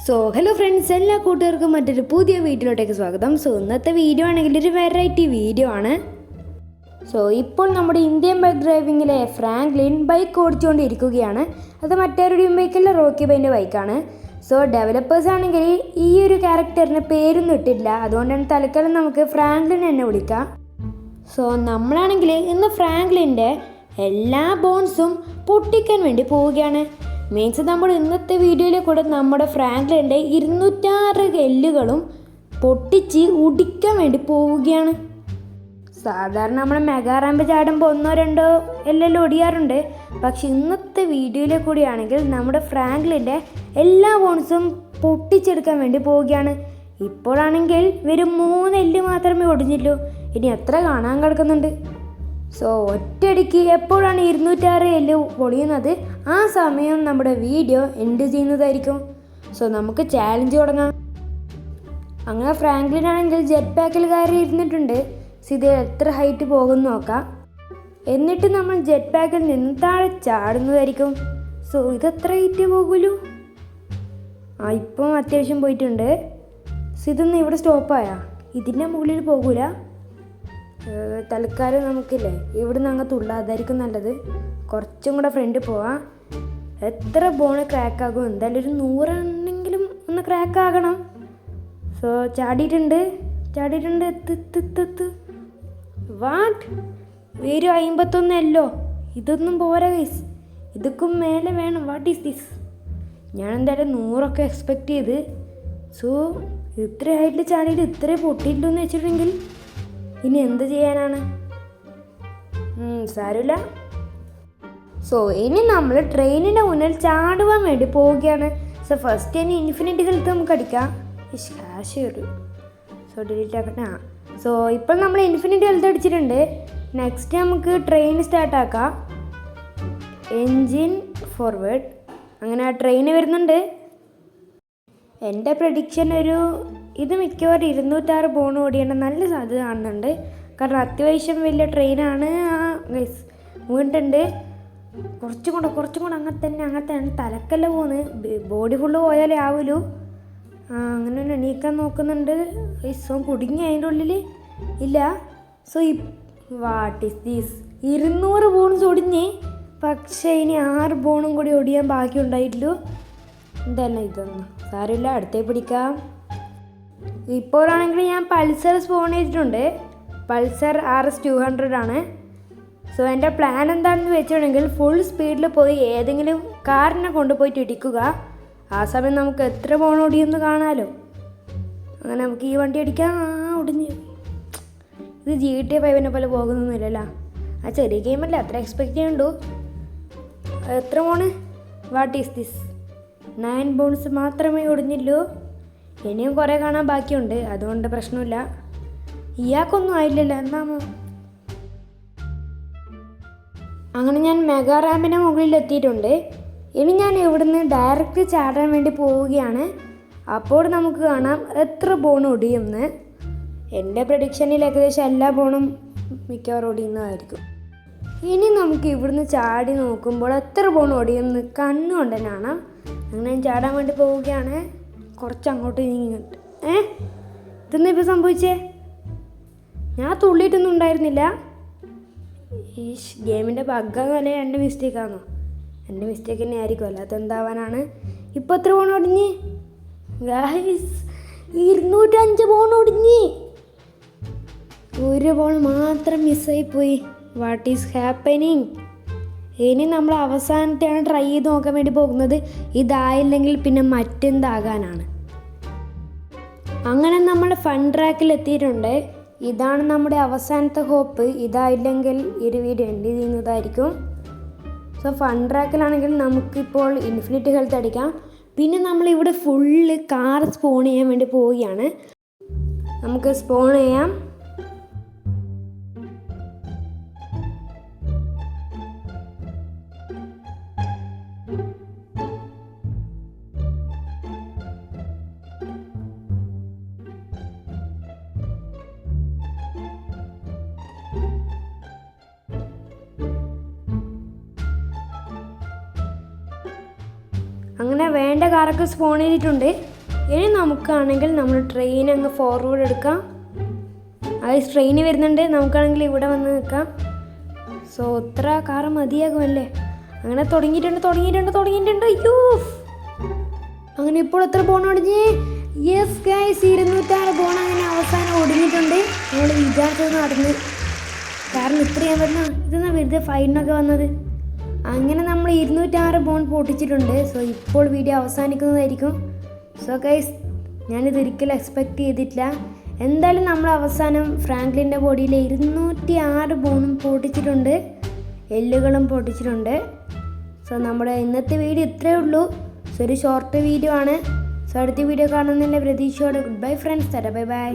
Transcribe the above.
Hello friends, എല്ലാ കൂട്ടുകാർക്കും മറ്റൊരു പുതിയ വീഡിയോയിലോട്ടേക്ക് സ്വാഗതം. ഇന്നത്തെ വീഡിയോ ആണെങ്കിൽ ഒരു വെറൈറ്റി വീഡിയോ ആണ്. ഇപ്പോൾ നമ്മുടെ ഇന്ത്യൻ ബൈക്ക് ഡ്രൈവിങ്ങിലെ ഫ്രാങ്ക്ലിൻ ബൈക്ക് ഓടിച്ചുകൊണ്ടിരിക്കുകയാണ്. അത് മറ്റൊരുടെയും ബൈക്കല്ല, റോക്കി ബൈൻ്റെ ബൈക്കാണ്. ഡെവലപ്പേഴ്സ് ആണെങ്കിൽ ഈ ഒരു ക്യാരക്ടറിന് പേരൊന്നും ഇട്ടില്ല, അതുകൊണ്ടാണ് തൽക്കാലം നമുക്ക് ഫ്രാങ്ക്ലിൻ എന്നെ വിളിക്കാം. നമ്മളാണെങ്കിൽ ഇന്ന് ഫ്രാങ്ക്ലിൻ്റെ എല്ലാ ബോൺസും പൊട്ടിക്കാൻ വേണ്ടി പോവുകയാണ്. മീൻസ് നമ്മൾ ഇന്നത്തെ വീഡിയോയിൽ കൂടെ നമ്മുടെ ഫ്രാങ്ക്ലിൻ്റെ 206 എല്ലുകളും പൊട്ടിച്ച് ഉടിക്കാൻ വേണ്ടി പോവുകയാണ്. സാധാരണ നമ്മൾ മെഗാ റാമ്പ് ചാടുമ്പോൾ 1-2 എല്ലെല്ലാം ഒടിയാറുണ്ട്. പക്ഷെ ഇന്നത്തെ വീഡിയോയിലെ കൂടിയാണെങ്കിൽ നമ്മുടെ ഫ്രാങ്ക്ലിൻ്റെ എല്ലാ ബോൺസും പൊട്ടിച്ചെടുക്കാൻ വേണ്ടി പോവുകയാണ്. ഇപ്പോഴാണെങ്കിൽ വെറും 3 എല്ല് മാത്രമേ ഒടിഞ്ഞുള്ളൂ. ഇനി എത്ര കാണാൻ കിടക്കുന്നുണ്ട്. ഒറ്റയടിക്ക് എപ്പോഴാണ് 206 എല്ല് പൊളിയുന്നത്, ആ സമയം നമ്മുടെ വീഡിയോ എൻഡ് ചെയ്യുന്നതായിരിക്കും. നമുക്ക് ചാലഞ്ച് തുടങ്ങാം. അങ്ങനെ ഫ്രാങ്ക്ലിൻ ആണെങ്കിൽ ജെറ്റ് പാക്കിൽ കയറി ഇരുന്നിട്ടുണ്ട്. ഇത് എത്ര ഹൈറ്റ് പോകുമെന്ന് നോക്കാം. എന്നിട്ട് നമ്മൾ ജെറ്റ് പാക്കിൽ നിന്ന് താഴെ ചാടുന്നതായിരിക്കും. ഇതെത്ര ഹൈറ്റ് പോകുമല്ലോ. ഇപ്പം അത്യാവശ്യം പോയിട്ടുണ്ട്. ഇതൊന്നും ഇവിടെ സ്റ്റോപ്പായാ, ഇതിൻ്റെ മുകളിൽ പോകൂല. തൽക്കാലം നമുക്കില്ലേ ഇവിടുന്ന് അങ്ങ് തുള്ളാതായിരിക്കും നല്ലത്. കുറച്ചും കൂടെ ഫ്രണ്ടിൽ പോവാം. എത്ര ബോണ് ക്രാക്കാകും, എന്തായാലും ഒരു 100 എണ്ണെങ്കിലും ഒന്ന് ക്രാക്കാകണം. ചാടിയിട്ടുണ്ട്. വാട്ട്, ഒരു 51 എല്ലോ. ഇതൊന്നും പോരാ ഗൈസ്, ഇതൊക്കെ മേലെ വേണം. What is this? ഞാൻ എന്തായാലും 100 എക്സ്പെക്റ്റ് ചെയ്ത്. ഇത്ര ഹൈറ്റിൽ ചാടിയിട്ട് ഇത്രേ പൊട്ടിയില്ലെന്ന് വെച്ചിട്ടുണ്ടെങ്കിൽ ഇനി എന്ത് ചെയ്യാനാണ്? സാരമില്ല. ഇനി നമ്മൾ ട്രെയിനിൻ്റെ മുന്നിൽ ചാടുവാൻ വേണ്ടി പോവുകയാണ്. ഫസ്റ്റ് തന്നെ ഇൻഫിനിറ്റി ഹെൽത്ത് നമുക്ക് അടിക്കാം. ഡിലീറ്റ് ആക്കട്ടെ. ഇപ്പോൾ നമ്മൾ ഇൻഫിനിറ്റി ഹെൽത്ത് അടിച്ചിട്ടുണ്ട്. നെക്സ്റ്റ് നമുക്ക് ട്രെയിൻ സ്റ്റാർട്ടാക്കാം. Engine forward. അങ്ങനെ ആ ട്രെയിന് വരുന്നുണ്ട്. എൻ്റെ പ്രഡിക്ഷൻ ഇത് മിക്കവാറും 206 ബോൺ ഓടിയേണ്ട നല്ല സാധ്യത കാണുന്നുണ്ട്. കാരണം അത്യാവശ്യം വലിയ ട്രെയിനാണ്. ഗൈസ് വീണിട്ടുണ്ട്. കുറച്ചും കൂടെ അങ്ങനെ തന്നെ തലക്കല്ല പോകുന്നത്. ബോഡി ഫുള്ള് പോയാലേ ആവൂലൂ. അങ്ങനെ എണീക്കാൻ നോക്കുന്നുണ്ട്. കുടുങ്ങി അതിൻ്റെ ഉള്ളിൽ ഇല്ല. What is these? 200 ബോൺസ് ഒടിഞ്ഞ്. പക്ഷേ ഇനി 6 ബോണും കൂടി ഒടിയാൻ ബാക്കി ഉണ്ടായിട്ടുള്ളൂ. എന്തായാലും ഇതൊന്നും സാരമില്ല, അടുത്തേ പിടിക്കാം. ഇപ്പോഴാണെങ്കിൽ ഞാൻ പൾസർ സ്പോൺ ചെയ്തിട്ടുണ്ട്. പൾസർ RS 200 ആണ്. എൻ്റെ പ്ലാൻ എന്താണെന്ന് വെച്ചിട്ടുണ്ടെങ്കിൽ ഫുൾ സ്പീഡിൽ പോയി ഏതെങ്കിലും കാറിനെ കൊണ്ടുപോയിട്ട് ഇടിക്കുക. ആ സമയം നമുക്ക് എത്ര ബോൺ ഓടിയെന്ന് കാണാമല്ലോ. അങ്ങനെ നമുക്ക് ഈ വണ്ടി അടിക്കാം. ഒടിഞ്ഞ്. ഇത് GTA 5 പോലെ പോകുന്നൊന്നുമില്ലല്ലോ. ആ ചെറിയ ഗെയിമല്ലേ, അത്ര എക്സ്പെക്റ്റ് ചെയ്യണ്ടു. എത്ര bone? What is this? 9 bones മാത്രമേ ഒടിഞ്ഞുള്ളൂ. ഇനിയും കുറേ കാണാൻ ബാക്കിയുണ്ട്, അതുകൊണ്ട് പ്രശ്നമില്ല. ഇയാൾക്കൊന്നും ആയില്ലല്ലോ എന്നാമോ. അങ്ങനെ ഞാൻ മെഗാ റാമ്പിൻ്റെ മുകളിൽ എത്തിയിട്ടുണ്ട്. ഇനി ഞാൻ ഇവിടുന്ന് ഡയറക്റ്റ് ചാടാൻ വേണ്ടി പോവുകയാണ്. അപ്പോൾ നമുക്ക് കാണാം എത്ര ബോൺ ഒടിയുമെന്ന്. എൻ്റെ പ്രഡിക്ഷനിൽ ഏകദേശം എല്ലാ ബോണും മിക്കവാറും ഒടിയുന്നതായിരിക്കും. ഇനി നമുക്ക് ഇവിടുന്ന് ചാടി നോക്കുമ്പോൾ എത്ര ബോൺ ഒടിയുമെന്ന് കണ്ണുകൊണ്ട് തന്നെ കാണാം. അങ്ങനെ ഞാൻ ചാടാൻ വേണ്ടി പോവുകയാണ്. കുറച്ച് അങ്ങോട്ട് നീങ്ങിട്ട്. ഇതൊന്നും ഇപ്പോൾ സംഭവിച്ചേ? ഞാൻ തുള്ളിയിട്ടൊന്നും ഉണ്ടായിരുന്നില്ല. ഈ ഗെയിമിൻ്റെ ബഗ്ഗാന്നല്ലേ, എൻ്റെ മിസ്റ്റേക്കാണോ? എൻ്റെ മിസ്റ്റേക്ക് തന്നെ ആയിരിക്കും, അല്ലാത്ത എന്താവാനാണ്. ഇപ്പോൾ എത്ര ബോൺ ഒടിഞ്ഞ്? 205 ബോൺ ഒടിഞ്ഞ്. 1 ബോൺ മാത്രം മിസ്സായിപ്പോയി. What is happening? ഇനി നമ്മൾ അവസാനത്തെയാണ് ട്രൈ ചെയ്ത് നോക്കാൻ വേണ്ടി പോകുന്നത്. ഇതായില്ലെങ്കിൽ പിന്നെ മറ്റെന്താകാനാണ്. അങ്ങനെ നമ്മൾ ഫൺ ട്രാക്കിൽ എത്തിയിട്ടുണ്ട്. ഇതാണ് നമ്മുടെ അവസാനത്തെ ഹോപ്പ്. ഇതായില്ലെങ്കിൽ ഈ വീഡിയോ എൻഡ് ചെയ്യുന്നതായിരിക്കും. ഫൺ ട്രാക്കിലാണെങ്കിൽ നമുക്കിപ്പോൾ ഇൻഫിനിറ്റി ഹെൽത്ത് അടിക്കാം. പിന്നെ നമ്മളിവിടെ ഫുള്ള് കാർ സ്പോൺ ചെയ്യാൻ വേണ്ടി പോവുകയാണ്. നമുക്ക് സ്പോൺ ചെയ്യാം. അങ്ങനെ വേണ്ട കാറൊക്കെ സ്പോൺ ചെയ്തിട്ടുണ്ട്. ഇനി നമുക്കാണെങ്കിൽ നമ്മൾ ട്രെയിൻ അങ്ങ് ഫോർവേഡ് എടുക്കാം. അത് ട്രെയിൻ വരുന്നുണ്ട്, നമുക്കാണെങ്കിൽ ഇവിടെ വന്ന് നിൽക്കാം. സോ ഇത്ര കാറ് മതിയാകുമല്ലേ? അങ്ങനെ തുടങ്ങിയിട്ടുണ്ട്. അയ്യോ, അങ്ങനെ ഇപ്പോൾ എത്ര ബോൺ ഒടിഞ്ഞ്? യെസ് ഗൈസ്, 206 ബോൺ അങ്ങനെ അവസാനം ഒടിഞ്ഞിട്ടുണ്ട്. നമ്മൾ വിചാരിച്ചത് നടന്ന്. കാരണം ഇത്രയും വരുന്ന ഇതെന്നാ വെറുതെ ഫൈനൊക്കെ വന്നത്. അങ്ങനെ നമ്മൾ 206 ബോൺ പൊട്ടിച്ചിട്ടുണ്ട്. സോ ഇപ്പോൾ വീഡിയോ അവസാനിക്കുന്നതായിരിക്കും. സോ ഗൈസ്, ഞാനിതൊരിക്കലും എക്സ്പെക്റ്റ് ചെയ്തിട്ടില്ല. എന്തായാലും നമ്മൾ അവസാനം ഫ്രാങ്ക്ലിൻ്റെ ബോഡിയിൽ 206 ബോണും പൊട്ടിച്ചിട്ടുണ്ട്, എല്ലുകളും പൊട്ടിച്ചിട്ടുണ്ട്. സോ നമ്മുടെ ഇന്നത്തെ വീഡിയോ ഇത്രയേ ഉള്ളൂ. സോ ഒരു ഷോർട്ട് വീഡിയോ ആണ്. സോ അടുത്ത വീഡിയോ കാണുന്നതിൻ്റെ പ്രതീക്ഷയോടെ good bye friends. Bye bye.